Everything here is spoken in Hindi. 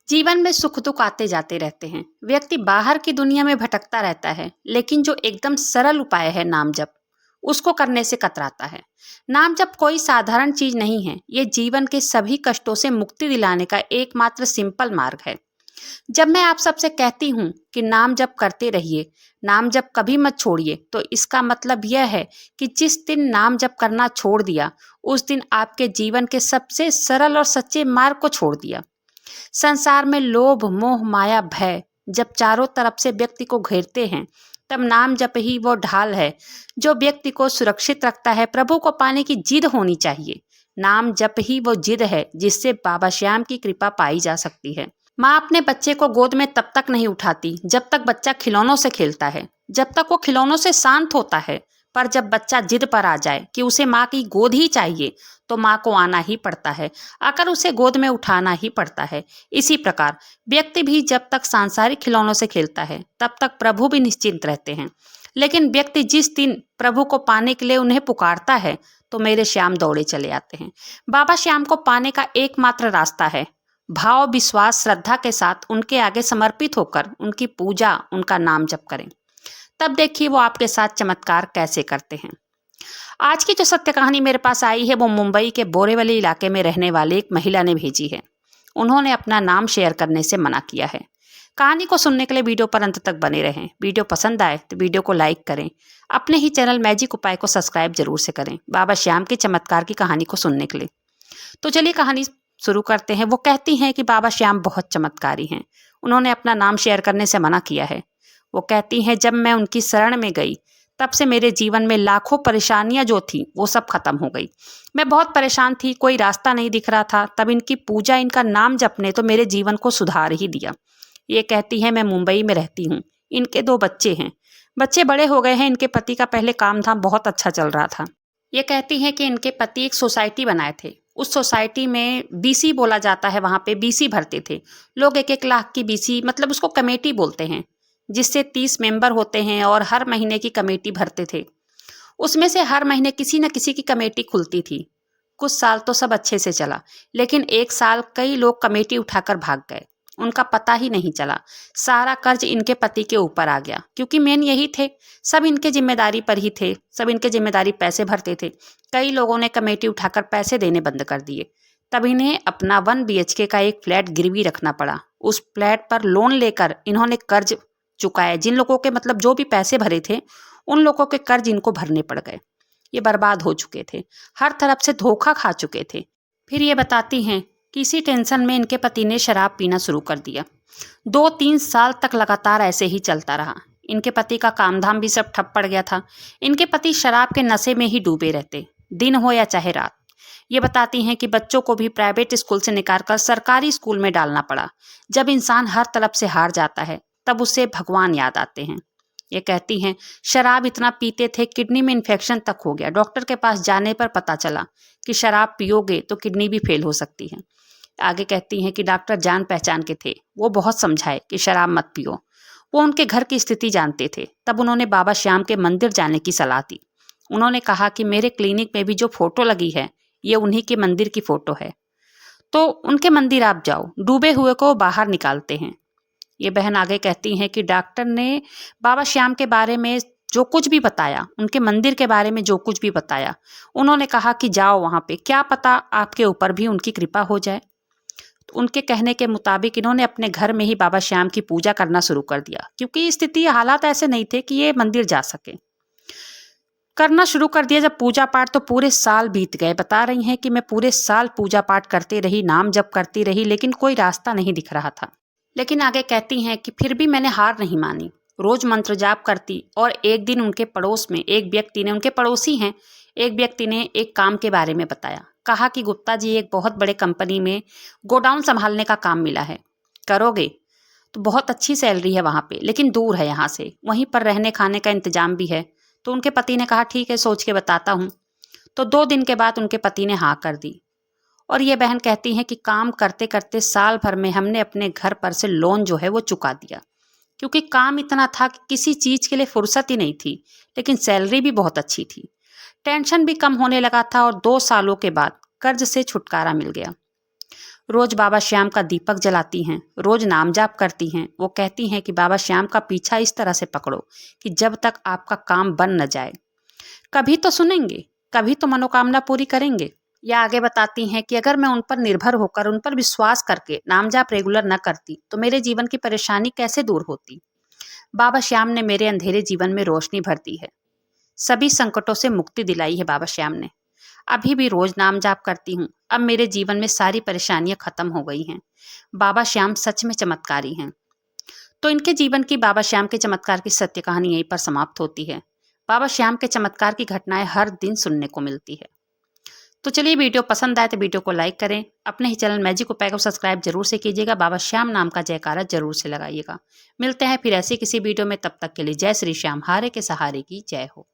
जीवन में सुख दुख आते जाते रहते हैं। व्यक्ति बाहर की दुनिया में भटकता रहता है, लेकिन जो एकदम सरल उपाय है नाम जप, उसको करने से कतराता है। नाम जप कोई साधारण चीज नहीं है, ये जीवन के सभी कष्टों से मुक्ति दिलाने का एकमात्र सिंपल मार्ग है। जब मैं आप सबसे कहती हूँ कि नाम जप करते रहिए, नाम जप कभी मत छोड़िए, तो इसका मतलब यह है कि जिस दिन नाम जप करना छोड़ दिया, उस दिन आपके जीवन के सबसे सरल और सच्चे मार्ग को छोड़ दिया। संसार में लोभ मोह माया भय जब चारों तरफ से व्यक्ति को घेरते हैं, तब नाम जप ही वो ढाल है जो व्यक्ति को सुरक्षित रखता है। प्रभु को पाने की जिद होनी चाहिए। नाम जप ही वो जिद है जिससे बाबा श्याम की कृपा पाई जा सकती है। माँ अपने बच्चे को गोद में तब तक नहीं उठाती जब तक बच्चा खिलौनों से खेलता है, जब तक वो खिलौनों से शांत होता है। पर जब बच्चा जिद पर आ जाए कि उसे माँ की गोद ही चाहिए, तो माँ को आना ही पड़ता है, आकर उसे गोद में उठाना ही पड़ता है। इसी प्रकार व्यक्ति भी जब तक सांसारिक खिलौनों से खेलता है, तब तक प्रभु भी निश्चिंत रहते हैं। लेकिन व्यक्ति जिस दिन प्रभु को पाने के लिए उन्हें पुकारता है, तो मेरे श्याम दौड़े चले आते हैं। बाबा श्याम को पाने का एकमात्र रास्ता है भाव विश्वास श्रद्धा के साथ उनके आगे समर्पित होकर उनकी पूजा, उनका नाम जप करें। तब देखिए वो आपके साथ चमत्कार कैसे करते हैं। आज की जो सत्य कहानी मेरे पास आई है, वो मुंबई के बोरीवली इलाके में रहने वाली एक महिला ने भेजी है। उन्होंने अपना नाम शेयर करने से मना किया है। कहानी को सुनने के लिए वीडियो पर अंत तक बने रहें। वीडियो पसंद आए तो वीडियो को लाइक करें। अपने ही चैनल मैजिक उपाय को सब्सक्राइब जरूर से करें बाबा श्याम के चमत्कार की कहानी को सुनने के लिए। तो चलिए कहानी शुरू करते हैं। वो कहती हैं कि बाबा श्याम बहुत चमत्कारी हैं। उन्होंने अपना नाम शेयर करने से मना किया है। वो कहती हैं, जब मैं उनकी शरण में गई, तब से मेरे जीवन में लाखों परेशानियां जो थी वो सब खत्म हो गई। मैं बहुत परेशान थी, कोई रास्ता नहीं दिख रहा था। तब इनकी पूजा, इनका नाम जपने तो मेरे जीवन को सुधार ही दिया। ये कहती है, मैं मुंबई में रहती हूँ। इनके 2 बच्चे हैं। बच्चे बड़े हो गए हैं। इनके पति का पहले काम धाम बहुत अच्छा चल रहा था। ये कहती हैं कि इनके पति एक सोसाइटी बनाए थे। उस सोसाइटी में बीसी बोला जाता है, वहाँ पे बीसी भरते थे लोग। 1-1 लाख की बीसी, मतलब उसको कमेटी बोलते हैं, जिससे 30 मेंबर होते हैं और हर महीने की कमेटी भरते थे। उसमें से हर महीने किसी न किसी की कमेटी खुलती थी। कुछ साल तो सब अच्छे से चला, लेकिन एक साल कई लोग कमेटी उठाकर भाग गए। उनका पता ही नहीं चला। सारा कर्ज इनके पति के ऊपर आ गया, क्योंकि मेन यही थे। सब इनके जिम्मेदारी पर ही थे। सब इनके जिम्मेदारी पैसे भरते थे। कई लोगों ने कमेटी उठाकर पैसे देने बंद कर दिए। तब इन्हें अपना 1 BHK का एक फ्लैट गिरवी रखना पड़ा। उस फ्लैट पर लोन लेकर इन्होंने कर्ज चुकाया। जिन लोगों के, मतलब जो भी पैसे भरे थे, उन लोगों के कर्ज इनको भरने पड़ गए। ये बर्बाद हो चुके थे, हर तरफ से धोखा खा चुके थे। फिर ये बताती हैं कि इसी टेंशन में इनके पति ने शराब पीना शुरू कर दिया। 2-3 साल तक लगातार ऐसे ही चलता रहा। इनके पति का काम धाम भी सब ठप पड़ गया था। इनके पति शराब के नशे में ही डूबे रहते, दिन हो या चाहे रात। ये बताती हैं कि बच्चों को भी प्राइवेट स्कूल से निकालकर सरकारी स्कूल में डालना पड़ा। जब इंसान हर तरफ से हार जाता है, तब उसे भगवान याद आते हैं। ये कहती हैं, शराब इतना पीते थे, किडनी में इन्फेक्शन तक हो गया। डॉक्टर के पास जाने पर पता चला कि शराब पियोगे तो किडनी भी फेल हो सकती है। आगे कहती हैं कि डॉक्टर जान पहचान के थे। वो बहुत समझाए कि शराब मत पियो। वो उनके घर की स्थिति जानते थे। तब उन्होंने बाबा श्याम के मंदिर जाने की सलाह दी। उन्होंने कहा कि मेरे क्लिनिक में भी जो फोटो लगी है, ये उन्हीं के मंदिर की फोटो है, तो उनके मंदिर आप जाओ, डूबे हुए को बाहर निकालते हैं। ये बहन आगे कहती हैं कि डॉक्टर ने बाबा श्याम के बारे में जो कुछ भी बताया, उनके मंदिर के बारे में जो कुछ भी बताया, उन्होंने कहा कि जाओ वहाँ पे, क्या पता आपके ऊपर भी उनकी कृपा हो जाए। तो उनके कहने के मुताबिक इन्होंने अपने घर में ही बाबा श्याम की पूजा करना शुरू कर दिया, क्योंकि स्थिति, हालात ऐसे नहीं थे कि ये मंदिर जा सके। करना शुरू कर दिया जब पूजा पाठ, तो पूरे साल बीत गए। बता रही हैं कि मैं पूरे साल पूजा पाठ करती रही, नाम जप करती रही, लेकिन कोई रास्ता नहीं दिख रहा था। लेकिन आगे कहती हैं कि फिर भी मैंने हार नहीं मानी। रोज मंत्र जाप करती। और एक दिन उनके पड़ोस में एक व्यक्ति ने, उनके पड़ोसी हैं, एक व्यक्ति ने एक काम के बारे में बताया। कहा कि गुप्ता जी, एक बहुत बड़े कंपनी में गोडाउन संभालने का काम मिला है, करोगे? तो बहुत अच्छी सैलरी है वहाँ पे, लेकिन दूर है यहाँ से। वहीं पर रहने खाने का इंतजाम भी है। तो उनके पति ने कहा, ठीक है, सोच के बताता हूँ। तो 2 दिन के बाद उनके पति ने हाँ कर दी। और ये बहन कहती हैं कि काम करते करते साल भर में हमने अपने घर पर से लोन जो है वो चुका दिया, क्योंकि काम इतना था कि किसी चीज के लिए फुर्सत ही नहीं थी। लेकिन सैलरी भी बहुत अच्छी थी, टेंशन भी कम होने लगा था, और 2 सालों के बाद कर्ज से छुटकारा मिल गया। रोज बाबा श्याम का दीपक जलाती हैं, रोज नाम जाप करती हैं। वो कहती हैं कि बाबा श्याम का पीछा इस तरह से पकड़ो कि जब तक आपका काम बन न जाए। कभी तो सुनेंगे, कभी तो मनोकामना पूरी करेंगे। या आगे बताती हैं कि अगर मैं उन पर निर्भर होकर, उन पर विश्वास करके नाम जाप रेगुलर न करती तो मेरे जीवन की परेशानी कैसे दूर होती। बाबा श्याम ने मेरे अंधेरे जीवन में रोशनी भर दी है, सभी संकटों से मुक्ति दिलाई है बाबा श्याम ने। अभी भी रोज नाम जाप करती हूँ। अब मेरे जीवन में सारी परेशानियां खत्म हो गई हैं। बाबा श्याम सच में चमत्कारी हैं। तो इनके जीवन की, बाबा श्याम के चमत्कार की सत्य कहानी यहीं पर समाप्त होती है। बाबा श्याम के चमत्कार की घटनाएं हर दिन सुनने को मिलती है। तो चलिए, वीडियो पसंद आए तो वीडियो को लाइक करें। अपने ही चैनल मैजिक उपाय को सब्सक्राइब जरूर से कीजिएगा। बाबा श्याम नाम का जयकारा जरूर से लगाइएगा। मिलते हैं फिर ऐसे किसी वीडियो में, तब तक के लिए जय श्री श्याम। हारे के सहारे की जय हो।